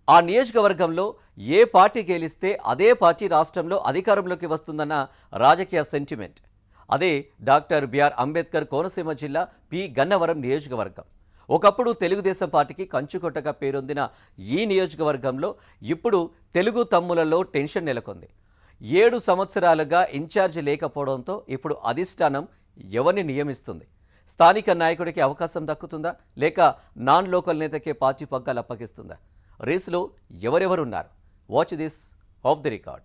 ఆ నియోజకవర్గంలో ఏ పార్టీ గెలిస్తే అదే పార్టీ రాష్ట్రంలో అధికారంలోకి వస్తుందన్న రాజకీయ సెంటిమెంట్. అదే డాక్టర్ బిఆర్ అంబేద్కర్ కోనసీమ జిల్లా పి గన్నవరం నియోజకవర్గం. ఒకప్పుడు తెలుగుదేశం పార్టీకి కంచుకొట్టగా పేరొందిన ఈ నియోజకవర్గంలో ఇప్పుడు తెలుగు తమ్ములలో టెన్షన్ నెలకొంది. 7 సంవత్సరాలుగా ఇన్ఛార్జి లేకపోవడంతో ఇప్పుడు అధిష్టానం ఎవరిని నియమిస్తుంది? స్థానిక నాయకుడికి అవకాశం దక్కుతుందా, లేక నాన్ లోకల్ నేతకే పార్టీ పగ్గాలు అప్పగిస్తుందా? రేసులో ఎవరెవరున్నారు? Watch this off the record.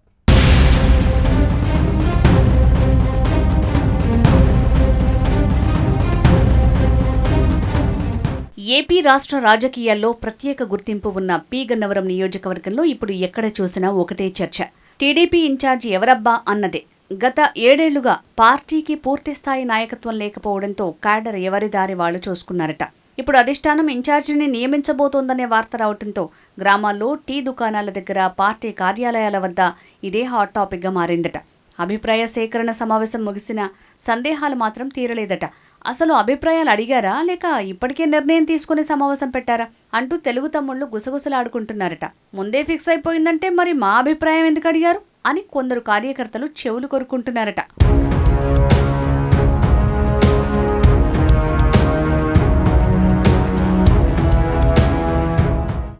AP రాష్ట్ర రాజకీయాల్లో ప్రత్యేక గుర్తింపు ఉన్న పి గన్నవరం నియోజకవర్గంలో ఇప్పుడు ఎక్కడ చూసినా ఒకటే చర్చ. టీడీపీ ఇన్ఛార్జి ఎవరబ్బా అన్నదే. గత 7 ఏళ్లుగా పార్టీకి పూర్తిస్థాయి నాయకత్వం లేకపోవడంతో క్యాడర్ ఎవరి దారి వాళ్లు చూసుకున్నారట. ఇప్పుడు అధిష్టానం ఇన్ఛార్జిని నియమించబోతోందనే వార్త రావడంతో గ్రామాల్లో టీ దుకాణాల దగ్గర, పార్టీ కార్యాలయాల వద్ద ఇదే హాట్ టాపిక్గా మారిందట. అభిప్రాయ సేకరణ సమావేశం ముగిసిన సందేహాలు మాత్రం తీరలేదట. అసలు అభిప్రాయాలు అడిగారా, లేక ఇప్పటికే నిర్ణయం తీసుకునే సమావేశం పెట్టారా అంటూ తెలుగు తమ్ముళ్లు గుసగుసలాడుకుంటున్నారట. ముందే ఫిక్స్ అయిపోయిందంటే మరి మా అభిప్రాయం ఎందుకు అడిగారు అని కొందరు కార్యకర్తలు చెవులు కొరుకుంటున్నారట.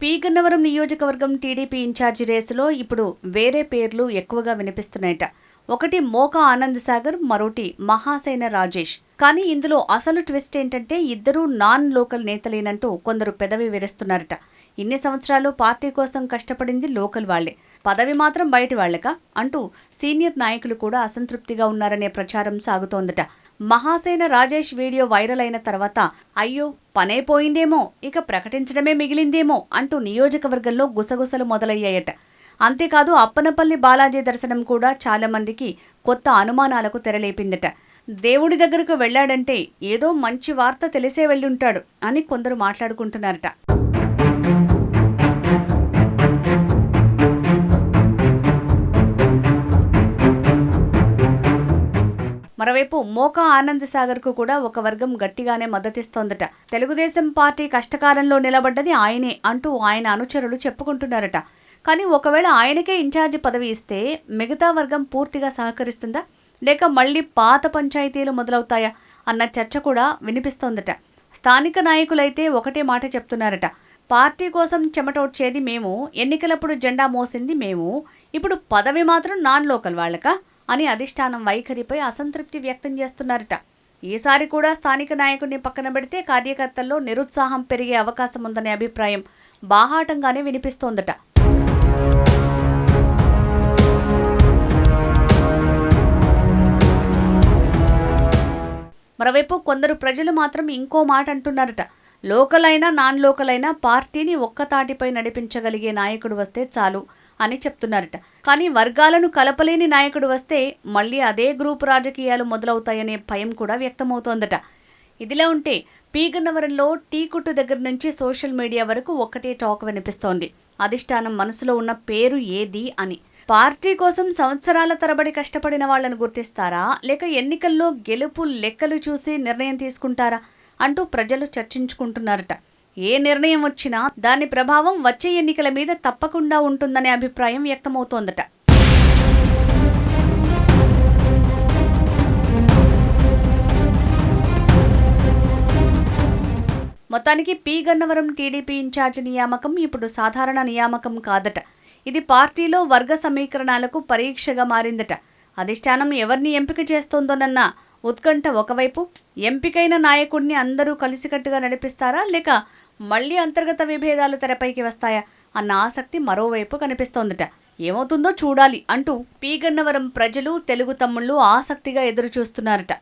పి గన్నవరం నియోజకవర్గం టీడీపీ ఇన్ఛార్జి రేసులో ఇప్పుడు వేరే పేర్లు ఎక్కువగా వినిపిస్తున్నాయట. ఒకటి మోకా ఆనంద్ సాగర్, మరోటి మహాసేన రాజేష్. కానీ ఇందులో అసలు ట్విస్ట్ ఏంటంటే ఇద్దరూ నాన్ లోకల్ నేతలేనంటూ కొందరు పెదవి విరుస్తున్నారట. ఇన్ని సంవత్సరాలు పార్టీ కోసం కష్టపడింది లోకల్ వాళ్లే, పదవి మాత్రం బయటి వాళ్లక అంటూ సీనియర్ నాయకులు కూడా అసంతృప్తిగా ఉన్నారనే ప్రచారం సాగుతోందట. మహాసేన రాజేష్ వీడియో వైరల్ అయిన తర్వాత అయ్యో పనే పోయిందేమో, ఇక ప్రకటించడమే మిగిలిందేమో అంటూ నియోజకవర్గంలో గుసగుసలు మొదలయ్యాయట. అంతేకాదు అప్పనపల్లి బాలాజీ దర్శనం కూడా చాలా మందికి కొత్త అనుమానాలకు తెరలేపిందట. దేవుడి దగ్గరకు వెళ్లాడంటే ఏదో మంచి వార్త తెలిసే వెళ్ళుంటాడు అని కొందరు మాట్లాడుకుంటున్నారట. మరోవైపు మోకా ఆనంద్ సాగర్ కు కూడా ఒక వర్గం గట్టిగానే మద్దతిస్తోందట. తెలుగుదేశం పార్టీ కష్టకాలంలో నిలబడ్డది ఆయనే అంటూ ఆయన అనుచరులు చెప్పుకుంటున్నారట. కానీ ఒకవేళ ఆయనకే ఇన్ఛార్జి పదవి ఇస్తే మిగతా వర్గం పూర్తిగా సహకరిస్తుందా, లేక మళ్లీ పాత పంచాయతీలు మొదలవుతాయా అన్న చర్చ కూడా వినిపిస్తోందట. స్థానిక నాయకులైతే ఒకటే మాట చెప్తున్నారట. పార్టీ కోసం చెమటోడ్చేది మేము, ఎన్నికలప్పుడు జెండా మోసింది మేము, ఇప్పుడు పదవి మాత్రం నాన్ లోకల్ వాళ్లకా అని అధిష్టానం వైఖరిపై అసంతృప్తి వ్యక్తం చేస్తున్నారట. ఈసారి కూడా స్థానిక నాయకుడిని పక్కన పెడితే కార్యకర్తల్లో నిరుత్సాహం పెరిగే అవకాశం ఉందనే అభిప్రాయం బాహాటంగానే వినిపిస్తోందట. మరోవైపు కొందరు ప్రజలు మాత్రం ఇంకో మాట అంటున్నారట. లోకల్ అయినా నాన్ లోకల్ అయినా పార్టీని ఒక్కతాటిపై నడిపించగలిగే నాయకుడు వస్తే చాలు అని చెప్తున్నారట. కానీ వర్గాలను కలపలేని నాయకుడు వస్తే మళ్లీ అదే గ్రూప్ రాజకీయాలు మొదలవుతాయనే భయం కూడా వ్యక్తమవుతోందట. ఇదిలా ఉంటే పి గన్నవరంలో టీ కొట్టు దగ్గర నుంచి సోషల్ మీడియా వరకు ఒక్కటే టాక్ వినిపిస్తోంది. అధిష్టానం మనసులో ఉన్న పేరు ఏది అని. పార్టీ కోసం సంవత్సరాల తరబడి కష్టపడిన వాళ్లను గుర్తిస్తారా, లేక ఎన్నికల్లో గెలుపు లెక్కలు చూసి నిర్ణయం తీసుకుంటారా అంటూ ప్రజలు చర్చించుకుంటున్నారట. ఏ నిర్ణయం వచ్చినా దాని ప్రభావం వచ్చే ఎన్నికల మీద తప్పకుండా ఉంటుందనే అభిప్రాయం వ్యక్తమవుతోందట. మొత్తానికి పి గన్నవరం టీడీపీ ఇన్ఛార్జి నియామకం ఇప్పుడు సాధారణ నియామకం కాదట. ఇది పార్టీలో వర్గ సమీకరణాలకు పరీక్షగా మారిందట. అధిష్టానం ఎవరిని ఎంపిక చేస్తోందోనన్న ఉత్కంఠ ఒకవైపు, ఎంపికైన నాయకుడిని అందరూ కలిసికట్టుగా నడిపిస్తారా, లేక మళ్లీ అంతర్గత విభేదాలు తెరపైకి వస్తాయా అన్న ఆసక్తి మరోవైపు కనిపిస్తోందట. ఏమవుతుందో చూడాలి అంటూ పి గన్నవరం ప్రజలు, తెలుగు తమ్ముళ్లు ఆసక్తిగా ఎదురుచూస్తున్నారట.